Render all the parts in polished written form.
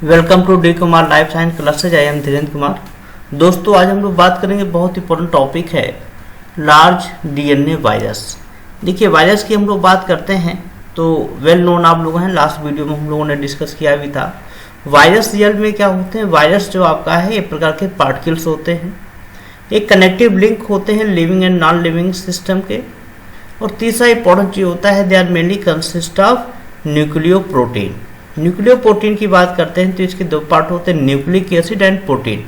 Welcome to D Kumar life science classes. I am Dhirendra Kumar. दोस्तों, आज हम लोग बात करेंगे, बहुत इंपॉर्टेंट टॉपिक है लार्ज डीएनए वायरस। देखिए, वायरस की हम लोग बात करते हैं तो वेल नोन आप लोग हैं, लास्ट वीडियो में हम लोगों ने डिस्कस किया भी था। वायरस रियल में क्या होते हैं? वायरस जो आपका है एक प्रकार के पार्टिकल्स होते हैं, एक कनेक्टिव लिंक होते हैं living and non living system के। और तीसरा इंपॉर्टेंट चीज होता है, they are mainly consist of nucleoprotein. Nucleoprotein की बात करते हैं तो इसके दो पार्ट होते हैं, nucleic acid and protein.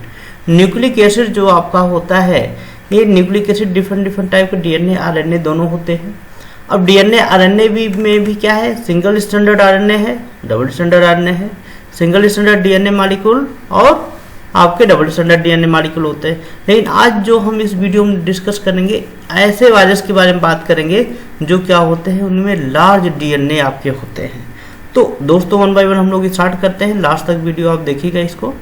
Nucleic acid जो आपका होता है, ये न्यूक्लिक एसिड डिफरेंट टाइप के डीएनए आरएनए दोनों होते हैं। अब डीएनए आरएनए में भी क्या है, सिंगल स्टैंडर्ड आरएनए है, डबल स्टैंडर्ड आरएनए है। सिंगल स्टैंडर्ड डीएनए मॉलिक्यूल और आपके डबल स्टैंडर्ड डीएनए मॉलिक्यूल होते हैं। लेकिन आज जो हम इस वीडियो में डिस्कस करेंगे, ऐसे वायरस के बारे में बात करेंगे जो क्या होते हैं, उनमें लार्ज डीएनए आपके होते हैं। तो दोस्तों, वन बाय वन हम लोग स्टार्ट करते हैं, लास्ट तक वीडियो आप देखिएगा इसको।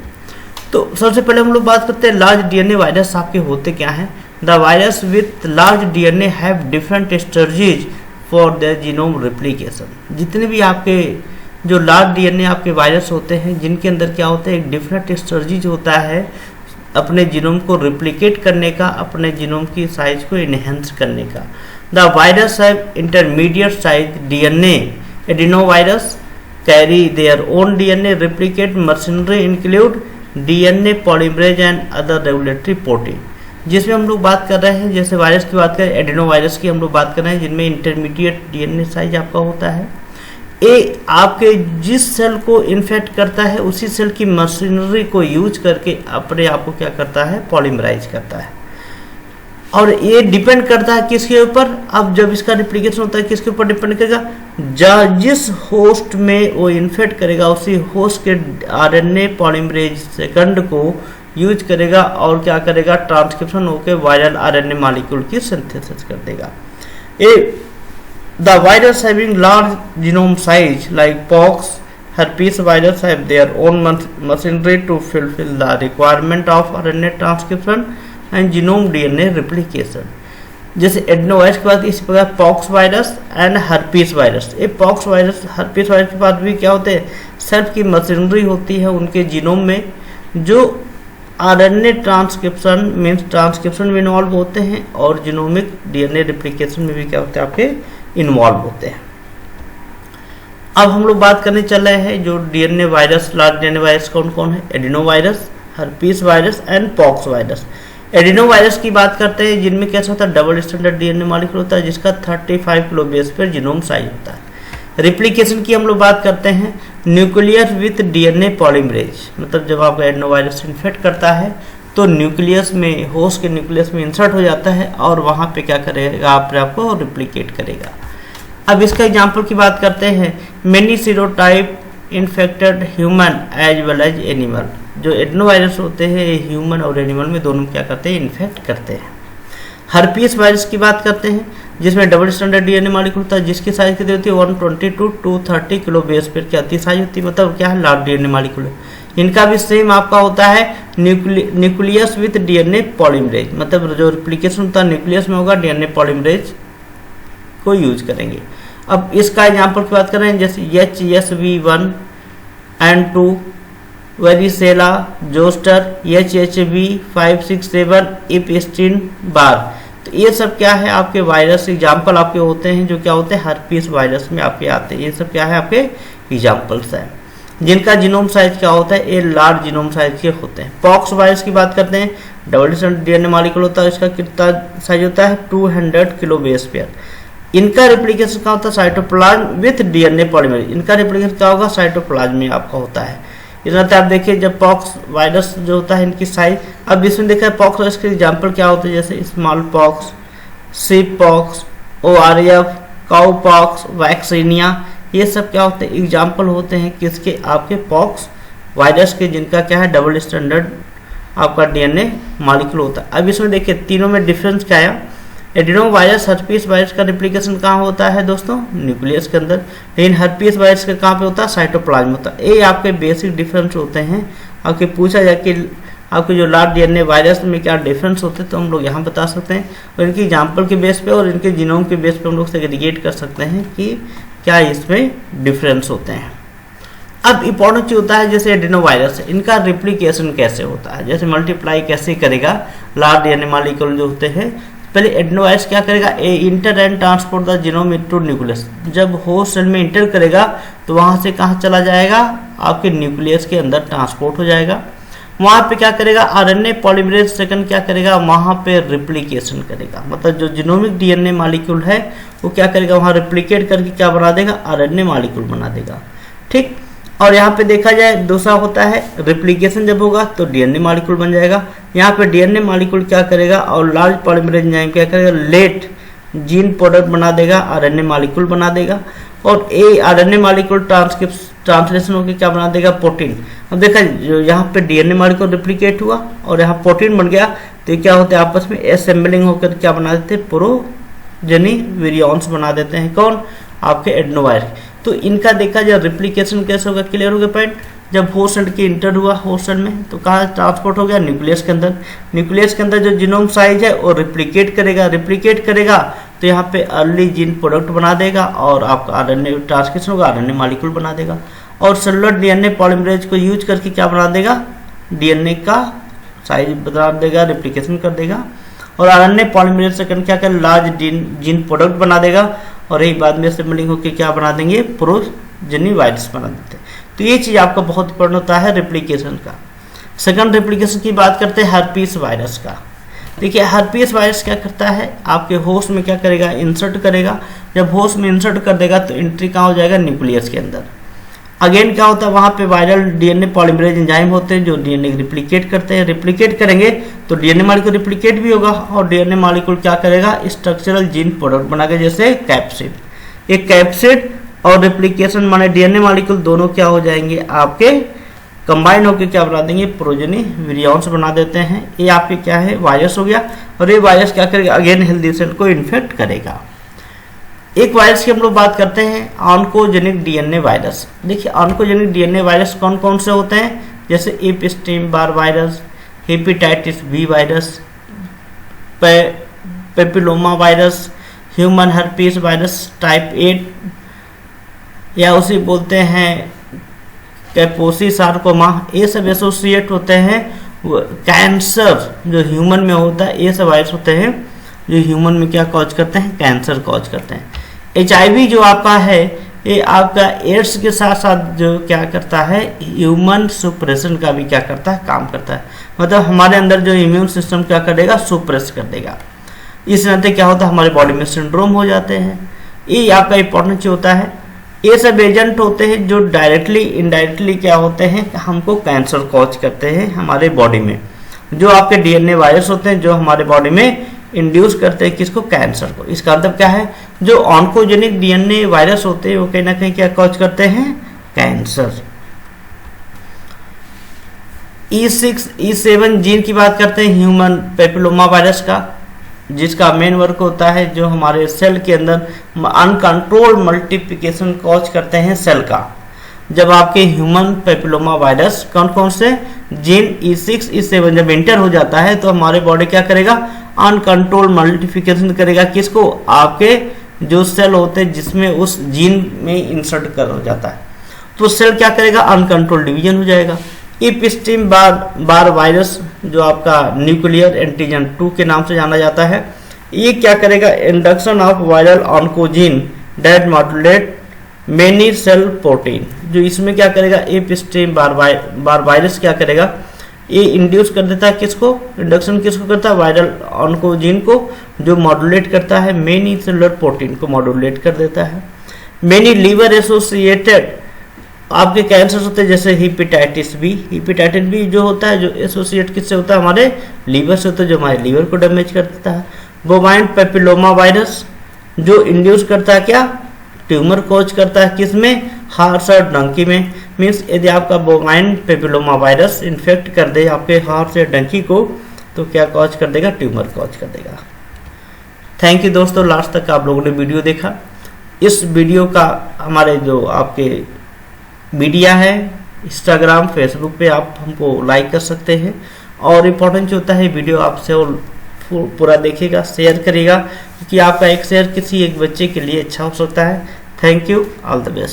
तो सबसे पहले हम लोग बात करते हैं लार्ज डीएनए वायरस आपके होते क्या हैं। The virus with large DNA have different strategies for the genome replication. जितने भी आपके जो लार्ज डीएनए आपके वायरस होते हैं, जिनके अंदर क्या होता है, एक डिफरेंट स्ट्रेटजीज होता है अपने जीनोम को रिप्लिकेट करने का, अपने जीनोम की साइज को इनहेंस करने का। The virus have intermediate size DNA adenovirus carry their own DNA replicate machinery include DNA polymerase and other regulatory protein। जिसमें हम लोग बात कर रहे हैं, जैसे वायरस की बात करें, एडिनोवायरस की हम लोग बात कर रहे हैं, जिनमें इंटरमीडिएट डीएनए साइज आपका होता है। ये आपके जिस सेल को इन्फेक्ट करता है, उसी सेल की मशीनरी को यूज करके अपने आप को क्या करता है, पॉलीमराइज करता है। और ये डिपेंड करता है किसके ऊपर? अब जब इसका रिप्लिकेशन होता है, किसके ऊपर डिपेंड करेगा? जिस होस्ट में वो इन्फेक्ट करेगा, उसी होस्ट के आरएनए पॉलीमरेज सेकंड को यूज करेगा और क्या करेगा, ट्रांसक्रिप्शन होकर वायरल आरएनए मॉलिक्यूल की सिंथेसिस कर देगा। A the virus having large genome size like pox, herpes virus have their own machinery to fulfill the requirement of RNA transcription and genome DNA replication. जैसे adenovirus के बाद इसी प्रकार pox virus and herpes virus. ये pox virus, herpes virus के बाद भी क्या होते हैं, सेल्फ की मशीनरी होती है उनके जीनोम में, जो आरएनए ट्रांसक्रिप्शन मीन्स ट्रांसक्रिप्शन में इन्वॉल्व होते हैं और जीनोमिक डीएनए रिप्लिकेशन में भी क्या होते हैं, आपके इन्वॉल्व होते हैं। अब हम लोग बात करने चल रहे हैं जो DNA virus, large DNA virus कौन कौन है। Adenovirus, herpes virus and pox virus. Adenovirus की बात करते हैं, जिनमें कैसा होता है, डबल स्टैंडर्ड डीएनए मॉलिक्यूल होता है, जिसका 35 किलो बेस पर जीनोम साइज होता है। रिप्लिकेशन की हम लोग बात करते हैं, न्यूक्लियस विथ डीएनए पॉलीमरेज। मतलब जब आपका एडिनोवायरस इन्फेक्ट करता है तो न्यूक्लियस में, होस्ट के न्यूक्लियस में इंसर्ट हो जाता है और वहाँ पे क्या करेगा, अपने आप को रिप्लिकेट करेगा। अब इसका एग्जाम्पल की बात करते हैं, many serotype infected human as well as animal. जो एडिनोवायरस होते हैं ह्यूमन और एनिमल में दोनों क्या करते हैं, इन्फेक्ट करते हैं। हर्पीस वायरस की बात करते हैं, जिसमें डबल स्टैंडर्ड डीएनए मॉलिक्यूल होता है, जिसकी साइज कितनी होती है, 120 टू 230 किलो बेस पर क्या होती है, साइज होती है। मतलब क्या है, लार्ज डीएनए मॉलिक्यूल है। इनका भी सेम आपका होता है न्यूक्लियस विथ डीएनए पॉलीमरेज। मतलब जो रिप्लिकेशन होता है न्यूक्लियस में होगा, डीएनए पॉलीमरेज को यूज करेंगे। अब इसका एग्जाम्पल की बात करें, जैसे HSV1 and 2, varicella zoster, HHV567, इपस्टीन बार। तो ये सब क्या है, आपके वायरस एग्जाम्पल आपके होते हैं, जो क्या होते हैं, हर्पीस वायरस में आपके आते हैं। ये सब क्या है, आपके एग्जाम्पल्स हैं, जिनका जीनोम साइज क्या होता है, ये लार्ज जीनोम साइज के होते हैं। पॉक्स वायरस की बात करते हैं, डबल स्टैंडर्ड डीएनए मॉलिक्यूल होता है, इसका कितना साइज होता है, 200 किलो बेस पेयर। इनका रिप्लिकेशन क्या होता है, साइटोप्लाज्म विथ डीएनए पॉलीमरेज। इनका रिप्लिकेशन क्या होगा, साइटोप्लाज्म में आपका होता है। इस तरह आप देखिए, जब पॉक्स वायरस जो होता है, इनकी साइज, अब इसमें देखा है पॉक्स वायरस के एग्जाम्पल क्या होते हैं, जैसे small pox, sheep pox, ORF, cow pox, vaccinia. ये सब क्या होते हैं, एग्जाम्पल होते हैं किसके, आपके पॉक्स वायरस के, जिनका क्या है, डबल स्टैंडर्ड आपका डीएनए मॉलिक्यूल होता है। अब इसमें देखिए तीनों में डिफरेंस क्या है। एडिनोवायरस, हर्पीस वायरस का रिप्लिकेशन कहाँ होता है दोस्तों, न्यूक्लियस के अंदर। लेकिन हर्पीस वायरस का कहाँ पे होता है, साइटोप्लाज्म होता है। ये आपके बेसिक डिफरेंस होते हैं। आपके पूछा जाए कि आपके जो लार्ज डीएनए वायरस में क्या डिफरेंस होते हैं, तो हम लोग यहाँ बता सकते हैं, और इनकी एग्जाम्पल के बेस पे और इनके जीनोम के बेस पे हम लोग सेग्रीगेट कर सकते हैं कि क्या इसमें डिफरेंस होते हैं। अब इंपॉर्टेंट चीज होता है जैसे एडेनोवायरस, इनका रिप्लिकेशन कैसे होता है, जैसे मल्टीप्लाई कैसे करेगा लार्ज डीएनए मॉलिक्यूल जो होते हैं। पहले एडेनोवायरस क्या करेगा, a enter and transport the genome into nucleus. जब होस्ट सेल में इंटर करेगा तो वहां से कहाँ चला जाएगा, आपके न्यूक्लियस के अंदर ट्रांसपोर्ट हो जाएगा। वहां पे क्या करेगा, आरएनए पॉलीमरेज सेकंड क्या करेगा, वहां पे रिप्लिकेशन करेगा। मतलब जो जीनोमिक डीएनए मॉलिक्यूल है वो क्या करेगा, वहां रिप्लिकेट करके क्या बना देगा, आरएनए मॉलिक्यूल बना देगा। ठीक, और यहाँ पे देखा जाए दूसरा होता है रिप्लिकेशन जब होगा तो डीएनए मॉलिक्यूल बन जाएगा। यहाँ पे डीएनए मॉलिक्यूल क्या करेगा, और लार्ज पॉलीमरेज एंजाइम क्या करेगा, लेट जीन प्रोडक्ट बना देगा, आरएनए मॉलिक्यूल बना देगा। और ए आरएनए मॉलिक्यूल ट्रांसलेशन होकर क्या बना देगा, प्रोटीन। अब देखा जो यहाँ पे डीएनए मॉलिक्यूल रिप्लिकेट हुआ और यहाँ प्रोटीन बन गया, तो क्या होता है आपस में असेंबलिंग होकर क्या बना देते हैं, प्रोजेनी विरियॉन्स बना देते हैं। कौन, आपके एडेनोवायरस। तो इनका देखा जाए रिप्लिकेशन कैसे होगा, क्लियर हो गया पॉइंट। जब होस्ट सेल के इंटर हुआ होस्ट सेल में तो कहाँ ट्रांसपोर्ट हो गया, न्यूक्लियस के अंदर। न्यूक्लियस के अंदर जो जीनोम साइज है वो रिप्लिकेट करेगा तो यहाँ पे अर्ली जीन प्रोडक्ट बना देगा और आपका आरएनए ट्रांसक्रिप्शन होगा, आरएनए मॉलिक्यूल बना देगा। और सेलुलर डीएनए पॉलीमरेज को यूज करके क्या बना देगा, डीएनए का साइज बना देगा, रिप्लिकेशन कर देगा। और आरएनए पॉलीमरेज सेकंड क्या कर, लार्ज जीन प्रोडक्ट बना देगा और यही बाद में असेंबलिंग होकर क्या बना देंगे, प्रोजेनी वायरस बना देते हैं। तो ये चीज आपका बहुत इंपॉर्टेंट होता है रिप्लिकेशन का। सेकंड रिप्लिकेशन की बात करते हैं हर्पीस वायरस का। देखिए हर्पीस वायरस क्या करता है, आपके होस्ट में क्या करेगा, इंसर्ट करेगा। जब होस्ट में इंसर्ट कर देगा तो एंट्री कहाँ हो जाएगा, न्यूक्लियस के अंदर। अगेन क्या होता है, वहां पे वायरल डीएनए पॉलीमरेज एंजाइम होते हैं जो डीएनए रिप्लिकेट करते हैं। रिप्लिकेट करेंगे तो डीएनए मॉलिक्यूल रिप्लिकेट भी होगा और डीएनए मॉलिक्यूल क्या करेगा, स्ट्रक्चरल जीन प्रोडक्ट बनाएगा, जैसे कैप्सिड। एक कैप्सिड और रिप्लिकेशन माने डीएनए मॉलिक्यूल दोनों क्या हो जाएंगे, आपके कंबाइन होकर क्या बना देंगे, प्रोजेनी विरियॉन्स बना देते हैं। ये आपके क्या है, वायरस हो गया। और ये वायरस क्या करेगा, अगेन हेल्दी सेल को इन्फेक्ट करेगा। एक वायरस की हम लोग बात करते हैं ऑन्कोजेनिक डीएनए वायरस। देखिए ऑन्कोजेनिक डीएनए वायरस कौन कौन से होते हैं, जैसे Epstein Barr virus, hepatitis B virus, papilloma virus, human herpes virus type 8, या उसे बोलते हैं कैपोसी सार्कोमा। ये सब एसोसिएट होते हैं कैंसर जो ह्यूमन में होता है। ये सब वायरस होते हैं जो ह्यूमन में क्या कॉज करते हैं, कैंसर कॉज करते हैं। HIV जो आपका है ये आपका एड्स के साथ साथ जो क्या करता है, ह्यूमन सुप्रेशन का भी क्या करता है, काम करता है। मतलब हमारे अंदर जो इम्यून सिस्टम क्या करेगा, सुप्रेस कर देगा। इस नाते क्या होता है, हमारे बॉडी में सिंड्रोम हो जाते हैं। ये आपका इंपॉर्टेंट चीज होता है। ये सब एजेंट होते हैं जो डायरेक्टली इनडायरेक्टली क्या होते हैं, हमको कैंसर कॉज करते हैं हमारे बॉडी में। जो आपके डीएनए वायरस होते हैं जो हमारे बॉडी में इंड्यूस करते हैं किसको, कैंसर को। इसका मतलब क्या है, जो ऑन्कोजेनिक डीएनए वायरस होते हैं वो कहीं ना कहीं क्या कॉज करते हैं, कैंसर। E6 E7 जीन की बात करते हैं ह्यूमन पेपिलोमा वायरस का, जिसका मेन वर्क होता है जो हमारे सेल के अंदर अनकंट्रोल्ड मल्टीप्लिकेशन कॉज करते हैं सेल का। जब आपके ह्यूमन पेपिलोमा वायरस कौन कौन से जीन E6 E7 जब इंटर हो जाता है तो हमारे बॉडी क्या करेगा, अनकंट्रोल्ड मल्टीप्लिकेशन करेगा किसको, आपके जो सेल होते हैं जिसमें उस जीन में इंसर्ट कर हो जाता है। तो सेल क्या करेगा, अनकंट्रोल्ड डिवीजन हो जाएगा। एपिस्टीम बार वायरस जो आपका न्यूक्लियर एंटीजन 2 के नाम से जाना जाता है, ये क्या करेगा, induction of viral oncogene that modulate many cell protein. जो इसमें क्या करेगा, एपिस्टीम बार वायरस क्या करेगा, ये इंड्यूस कर देता है किसको, इंडक्शन किसको करता है, वायरल ऑन्कोजीन को, जो मॉड्यूलेट करता है मेनी सेलुलर प्रोटीन को मॉड्यूलेट कर देता है। मेनी लीवर एसोसिएटेड आपके कैंसर होते हैं जैसे हेपेटाइटिस बी जो होता है, जो एसोसिएट किससे होता है, हमारे लीवर से होता है, जो हमारे लीवर को डैमेज कर देता है। बोवाइन पेपिलोमा वायरस जो इंड्यूस करता है क्या, ट्यूमर कॉज करता है किसमें, हार्स और डंकी में। मीन्स यदि आपका बोवाइन पेपिलोमा वायरस इन्फेक्ट कर दे आपके हार्स या डंकी को तो क्या कॉज कर देगा, ट्यूमर कॉज कर देगा। थैंक यू दोस्तों, लास्ट तक आप लोगों ने वीडियो देखा। इस वीडियो का हमारे जो आपके मीडिया है इंस्टाग्राम फेसबुक पे आप हमको लाइक कर सकते हैं। और इम्पोर्टेंट जो होता है वीडियो आपसे और पूरा देखिएगा, शेयर करिएगा, क्योंकि आपका एक शेयर किसी एक बच्चे के लिए अच्छा हो सकता है। Thank you, all the best.